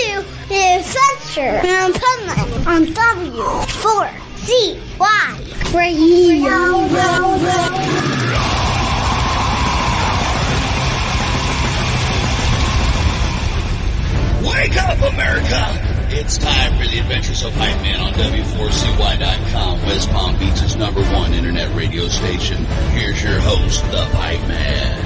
to the Adventures of Pipeman on W4CY Radio. Wake up, America! It's time for the Adventures of Pipeman on W4CY.com, West Palm Beach's #1 internet radio station. Here's your host, the Pipeman.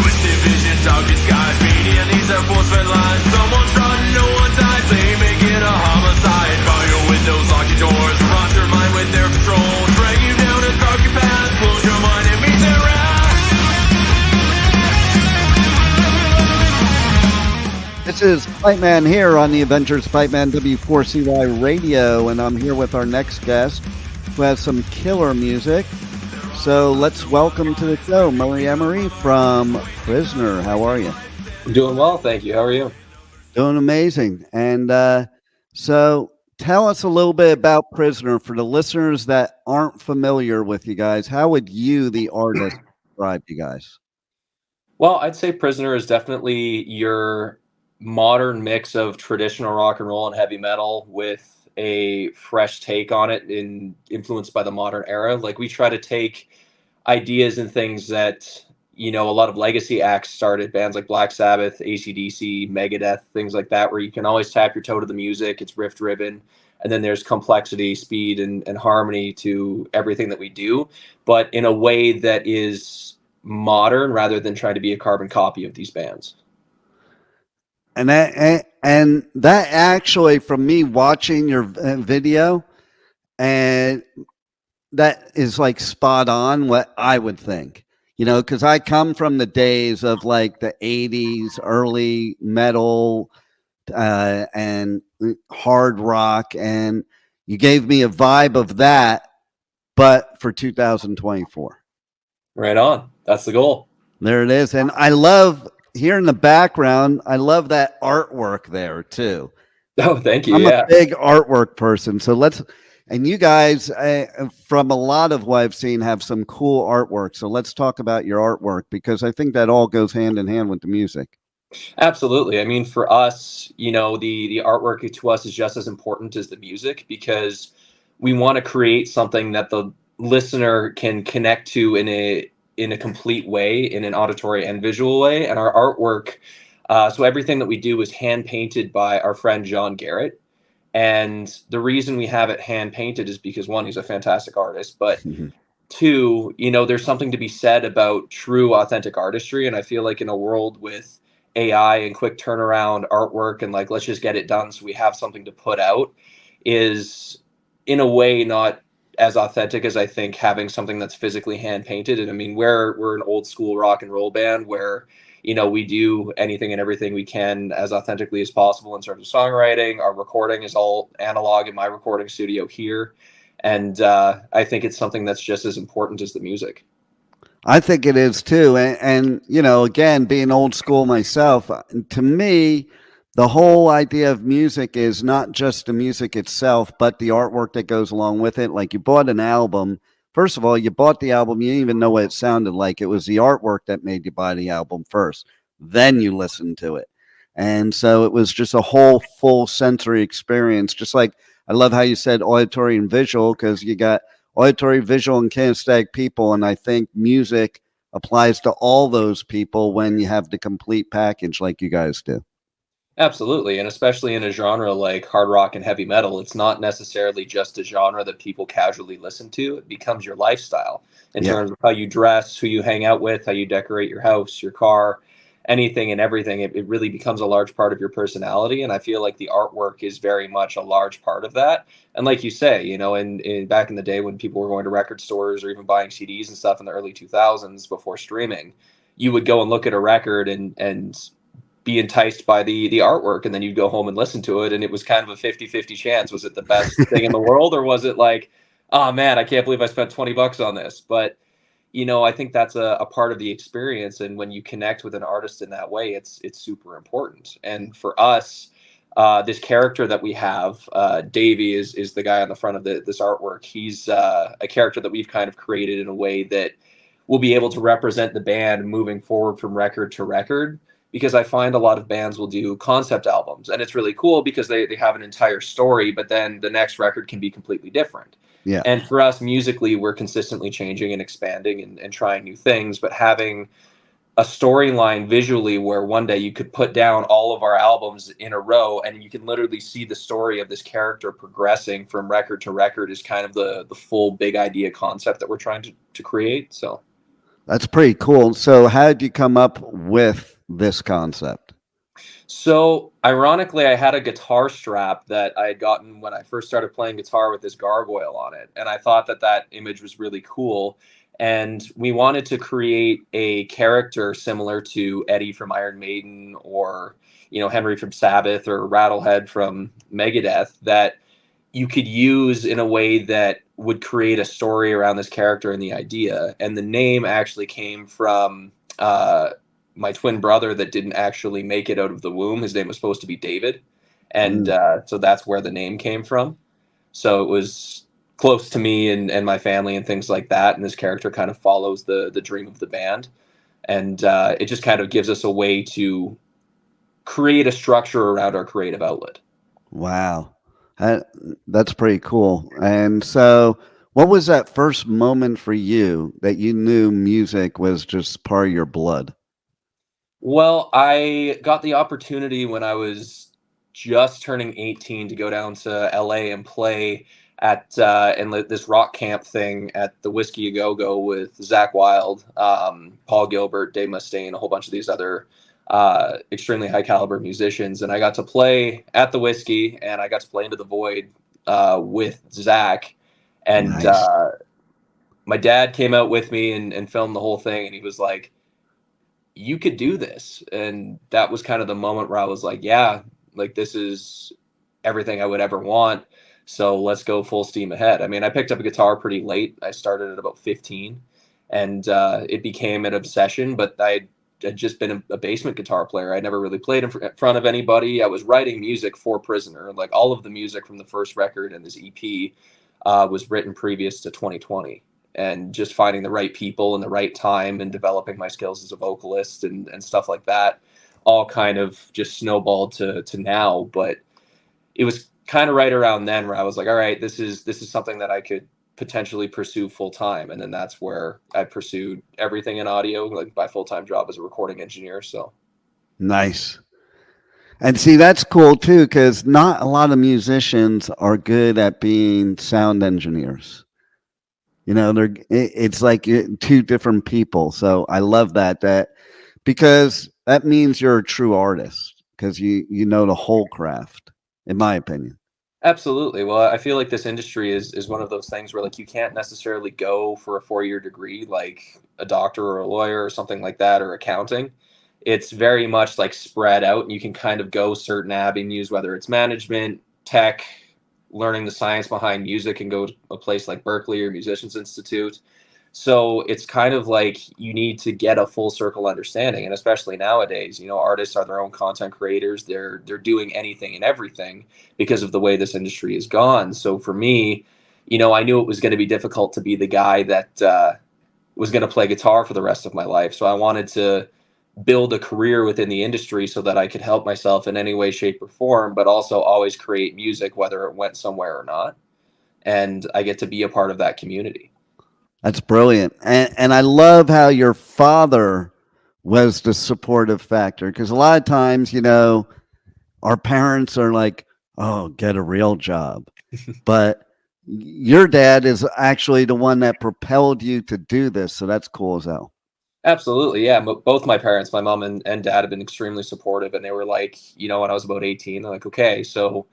Twisted vision, dark disguise, media needs enforcement lines. Someone's running, no one's eyes, they make it a homicide. Bar your windows, lock your doors, rot your mind with their patrol. Drag you down a darker path, close your mind and meet their wrath. This is Pipeman here on the Adventures of Pipeman W4CY Radio, and I'm here with our next guest who has some killer music. So let's welcome to the show Murray Emery from Prisoner. How are you? I'm doing well, thank you. How are you? Doing amazing. And so tell us a little bit about Prisoner for the listeners that aren't familiar with you guys. How would you, the artist, describe you guys? Well, I'd say Prisoner is definitely your modern mix of traditional rock and roll and heavy metal with a fresh take on it, influenced by the modern era. Like, we try to take ideas and things that, you know, a lot of legacy acts started, bands like Black Sabbath, AC/DC, Megadeth, things like that, where you can always tap your toe to the music. It's riff driven, and then there's complexity, speed, and harmony to everything that we do, but in a way that is modern rather than trying to be a carbon copy of these bands. And that actually, from me watching your video, and that is like spot on what I would think, you know, because I come from the days of like the 80s, early metal and hard rock, and you gave me a vibe of that, but for 2024. Right on. That's the goal. There it is. And I love, here in the background, I love that artwork there too. Oh, thank you. I'm a big artwork person. So and you guys, from a lot of what I've seen, have some cool artwork. So let's talk about your artwork, because I think that all goes hand in hand with the music. Absolutely. I mean, for us, you know, the artwork to us is just as important as the music, because we want to create something that the listener can connect to in a complete way, in an auditory and visual way. And our artwork, so everything that we do is hand painted by our friend John Garrett. And the reason we have it hand painted is because, one, he's a fantastic artist, but two, you know, there's something to be said about true, authentic artistry. And I feel like in a world with AI and quick turnaround artwork and like, let's just get it done so we have something to put out, is in a way not as authentic as I think having something that's physically hand painted. And I mean, we're an old school rock and roll band where, you know, we do anything and everything we can as authentically as possible in terms of songwriting. Our recording is all analog in my recording studio here. And I think it's something that's just as important as the music. I think it is too. And you know, again, being old school myself, to me, the whole idea of music is not just the music itself, but the artwork that goes along with it. Like, you bought an album. First of all, you bought the album. You didn't even know what it sounded like. It was the artwork that made you buy the album first. Then you listened to it. And so it was just a whole full sensory experience. Just like, I love how you said auditory and visual, because you got auditory, visual, and kinesthetic people. And I think music applies to all those people when you have the complete package like you guys do. Absolutely. And especially in a genre like hard rock and heavy metal, it's not necessarily just a genre that people casually listen to. It becomes your lifestyle in terms of how you dress, who you hang out with, how you decorate your house, your car, anything and everything. It really becomes a large part of your personality. And I feel like the artwork is very much a large part of that. And like you say, you know, in back in the day when people were going to record stores or even buying CDs and stuff in the early 2000s before streaming, you would go and look at a record and be enticed by the artwork, and then you'd go home and listen to it, and it was kind of a 50-50 chance. Was it the best thing in the world, or was it like, oh man, I can't believe I spent $20 on this? But you know, I think that's a part of the experience, and when you connect with an artist in that way, it's super important. And for us, this character that we have, Davey is the guy on the front of this artwork. He's a character that we've kind of created in a way that will be able to represent the band moving forward from record to record. Because I find a lot of bands will do concept albums, and it's really cool because they have an entire story, but then the next record can be completely different. Yeah. And for us musically, we're consistently changing and expanding and trying new things, but having a storyline visually where one day you could put down all of our albums in a row and you can literally see the story of this character progressing from record to record is kind of the full big idea concept that we're trying to create. So that's pretty cool. So how did you come up with this concept? So ironically, I had a guitar strap that I had gotten when I first started playing guitar with this gargoyle on it. And I thought that image was really cool. And we wanted to create a character similar to Eddie from Iron Maiden, or, Henry from Sabbath, or Rattlehead from Megadeth, that you could use in a way that would create a story around this character and the idea. And the name actually came from my twin brother that didn't actually make it out of the womb. His name was supposed to be David. And so that's where the name came from. So it was close to me and my family and things like that. And this character kind of follows the dream of the band. And it just kind of gives us a way to create a structure around our creative outlet. Wow. That's pretty cool. And so what was that first moment for you that you knew music was just part of your blood? Well, I got the opportunity when I was just turning 18 to go down to LA and play at in this rock camp thing at the Whiskey A Go-Go with Zakk Wylde, Paul Gilbert, Dave Mustaine, a whole bunch of these other extremely high caliber musicians. And I got to play at the Whiskey, and I got to play Into the Void with Zakk. And Nice. My dad came out with me and filmed the whole thing, and he was like, "You could do this." And that was kind of the moment where I was like, yeah, like this is everything I would ever want. So let's go full steam ahead. I mean, I picked up a guitar pretty late. I started at about 15, and it became an obsession, but I had just been a basement guitar player. I never really played in front of anybody. I was writing music for Prisoner. Like all of the music from the first record and this EP was written previous to 2020. And just finding the right people and the right time and developing my skills as a vocalist and stuff like that all kind of just snowballed to now. But it was kind of right around then where I was like, all right, this is something that I could potentially pursue full time. And then that's where I pursued everything in audio, like my full-time job as a recording engineer. So Nice. And see, that's cool too, because not a lot of musicians are good at being sound engineers. It's like two different people. So I love that because that means you're a true artist, because you know the whole craft, in my opinion. absolutely. Well, I feel like this industry is one of those things where like you can't necessarily go for a 4-year degree like a doctor or a lawyer or something like that, or accounting. It's very much like spread out, and you can kind of go certain avenues, whether it's management, tech, learning the science behind music, and go to a place like Berkeley or Musicians Institute. So it's kind of like you need to get a full circle understanding. And especially nowadays, artists are their own content creators. They're doing anything and everything because of the way this industry has gone. So for me, I knew it was going to be difficult to be the guy that was going to play guitar for the rest of my life. So I wanted to build a career within the industry so that I could help myself in any way, shape, or form, but also always create music, whether it went somewhere or not. And I get to be a part of that community. That's brilliant. And I love how your father was the supportive factor, because a lot of times, our parents are like, oh, get a real job. But your dad is actually the one that propelled you to do this. So that's cool as hell. Absolutely. Yeah. Both my parents, my mom and dad, have been extremely supportive. And they were like, when I was about 18, they're like, okay, so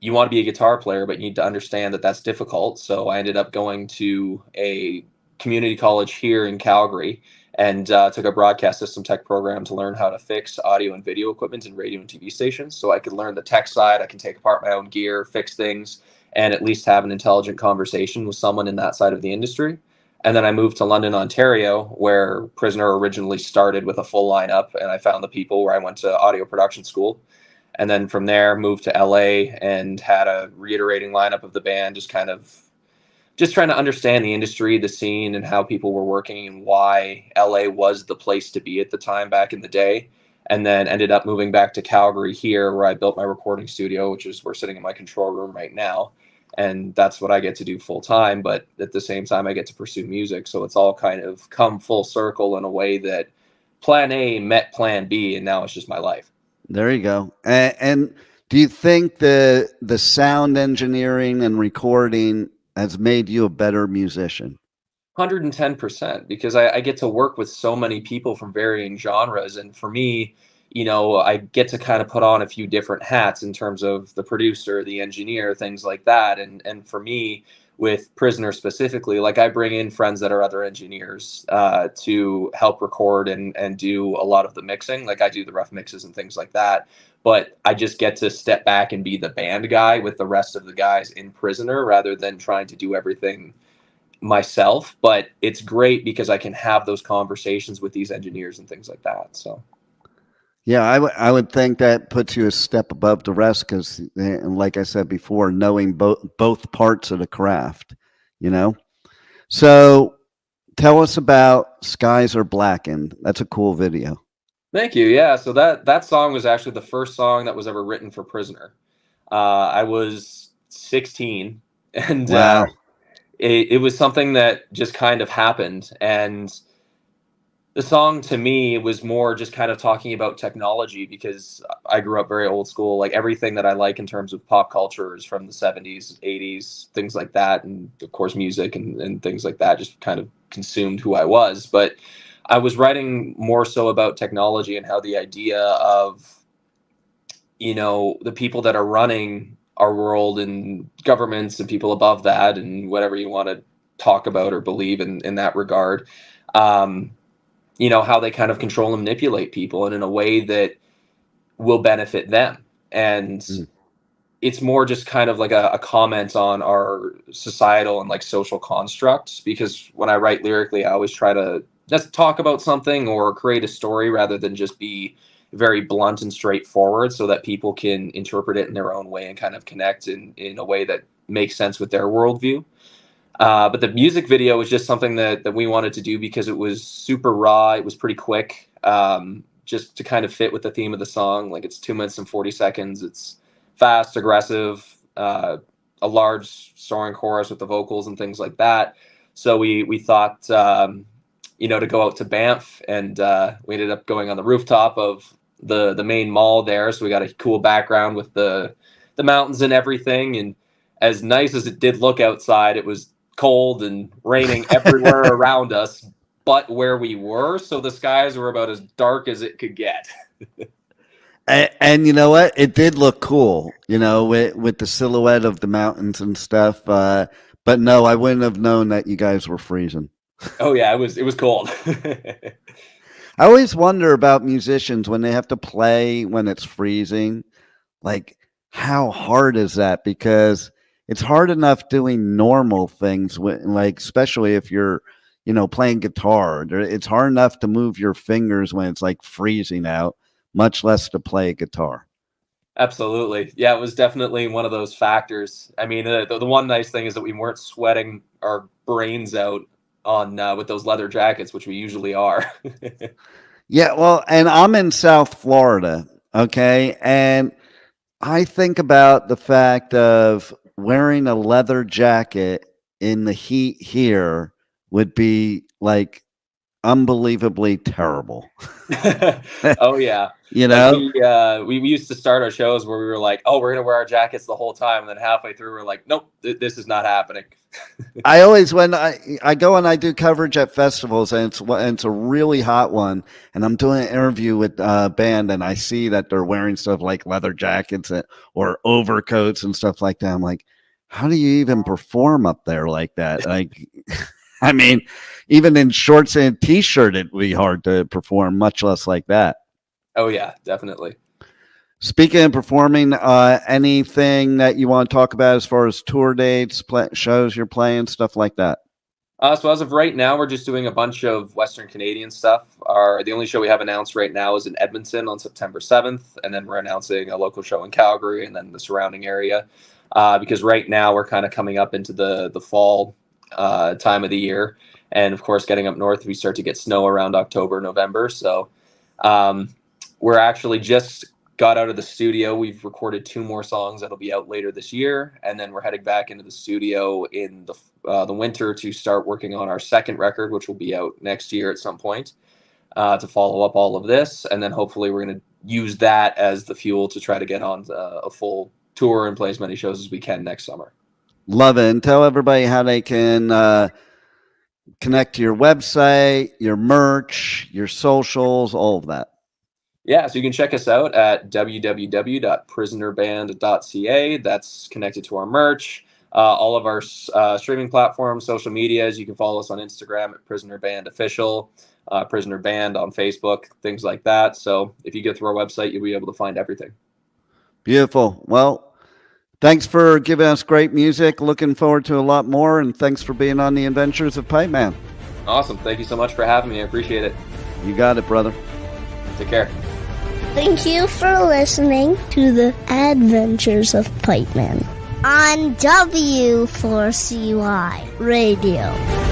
you want to be a guitar player, but you need to understand that that's difficult. So I ended up going to a community college here in Calgary and took a broadcast system tech program to learn how to fix audio and video equipment in radio and TV stations. So I could learn the tech side. I can take apart my own gear, fix things, and at least have an intelligent conversation with someone in that side of the industry. And then I moved to London, Ontario, where Prisoner originally started with a full lineup. And I found the people where I went to audio production school. And then from there, moved to LA and had a reiterating lineup of the band, just kind of just trying to understand the industry, the scene, and how people were working and why LA was the place to be at the time back in the day. And then ended up moving back to Calgary here, where I built my recording studio, which is we're sitting in my control room right now. And that's what I get to do full time. But at the same time, I get to pursue music. So it's all kind of come full circle in a way that plan A met plan B, and now it's just my life. There you go. And do you think the sound engineering and recording has made you a better musician? 110%, because I get to work with so many people from varying genres. And for me, I get to kind of put on a few different hats in terms of the producer, the engineer, things like that. And for me, with Prisoner specifically, like I bring in friends that are other engineers to help record and do a lot of the mixing. Like I do the rough mixes and things like that. But I just get to step back and be the band guy with the rest of the guys in Prisoner rather than trying to do everything myself. But it's great because I can have those conversations with these engineers and things like that. So yeah, I would think that puts you a step above the rest because, like I said before, knowing both parts of the craft, So tell us about Skies Are Blackened. That's a cool video. Thank you. Yeah, so that song was actually the first song that was ever written for Prisoner. I was 16, and wow. It was something that just kind of happened. And the song to me was more just kind of talking about technology because I grew up very old school. Like everything that I like in terms of pop culture is from the 70s, 80s, things like that. And of course, music and things like that just kind of consumed who I was. But I was writing more so about technology and how the idea of, the people that are running our world and governments and people above that and whatever you want to talk about or believe in that regard, how they kind of control and manipulate people and in a way that will benefit them. And it's more just kind of like a comment on our societal and like social constructs, because when I write lyrically, I always try to just talk about something or create a story rather than just be very blunt and straightforward so that people can interpret it in their own way and kind of connect in a way that makes sense with their worldview. But the music video was just something that we wanted to do because it was super raw. It was pretty quick, just to kind of fit with the theme of the song. Like it's 2 minutes and 40 seconds. It's fast, aggressive, a large soaring chorus with the vocals and things like that. So we thought, to go out to Banff, and we ended up going on the rooftop of the main mall there. So we got a cool background with the mountains and everything. And as nice as it did look outside, it was cold and raining everywhere around us but where we were, so the skies were about as dark as it could get. and you know what, it did look cool, with the silhouette of the mountains and stuff, but no, I wouldn't have known that you guys were freezing. Oh yeah, it was cold. I always wonder about musicians when they have to play when it's freezing, like how hard is that? Because it's hard enough doing normal things, like especially if you're, playing guitar. It's hard enough to move your fingers when it's like freezing out, much less to play guitar. Absolutely. Yeah, it was definitely one of those factors. I mean, the one nice thing is that we weren't sweating our brains out on with those leather jackets, which we usually are. Yeah, well, and I'm in South Florida, okay? And I think about the fact of wearing a leather jacket in the heat here would be like unbelievably terrible. Oh yeah. Like we used to start our shows where we were like, oh, we're gonna wear our jackets the whole time, and then halfway through we're like, nope, this is not happening. I always, when I go and I do coverage at festivals, and it's a really hot one, and I'm doing an interview with a band, and I see that they're wearing stuff like leather jackets or overcoats and stuff like that. I'm like, how do you even perform up there like that? Like, I mean, even in shorts and a t-shirt, it'd be hard to perform, much less like that. Oh yeah, definitely. Speaking of performing, anything that you want to talk about as far as tour dates, shows you're playing, stuff like that? So as of right now, we're just doing a bunch of Western Canadian stuff. The only show we have announced right now is in Edmonton on September 7th, and then we're announcing a local show in Calgary and then the surrounding area. Because right now we're kind of coming up into the fall time of the year. And of course, getting up north, we start to get snow around October, November. So we're actually just got out of the studio. We've recorded 2 more songs that'll be out later this year. And then we're heading back into the studio in the winter to start working on our second record, which will be out next year at some point, to follow up all of this. And then hopefully we're going to use that as the fuel to try to get on a full tour and play as many shows as we can next summer. Love it. And tell everybody how they can connect to your website, your merch, your socials, all of that. Yeah, so you can check us out at www.prisonerband.ca. That's connected to our merch, all of our streaming platforms, social medias. You can follow us on Instagram at Prisoner Band Official, Prisoner Band on Facebook, things like that. So if you go through our website, you'll be able to find everything. Beautiful. Well, thanks for giving us great music. Looking forward to a lot more. And thanks for being on the Adventures of Pipeman. Awesome. Thank you so much for having me. I appreciate it. You got it, brother. Take care. Thank you for listening to the Adventures of Pipeman on W4CY Radio.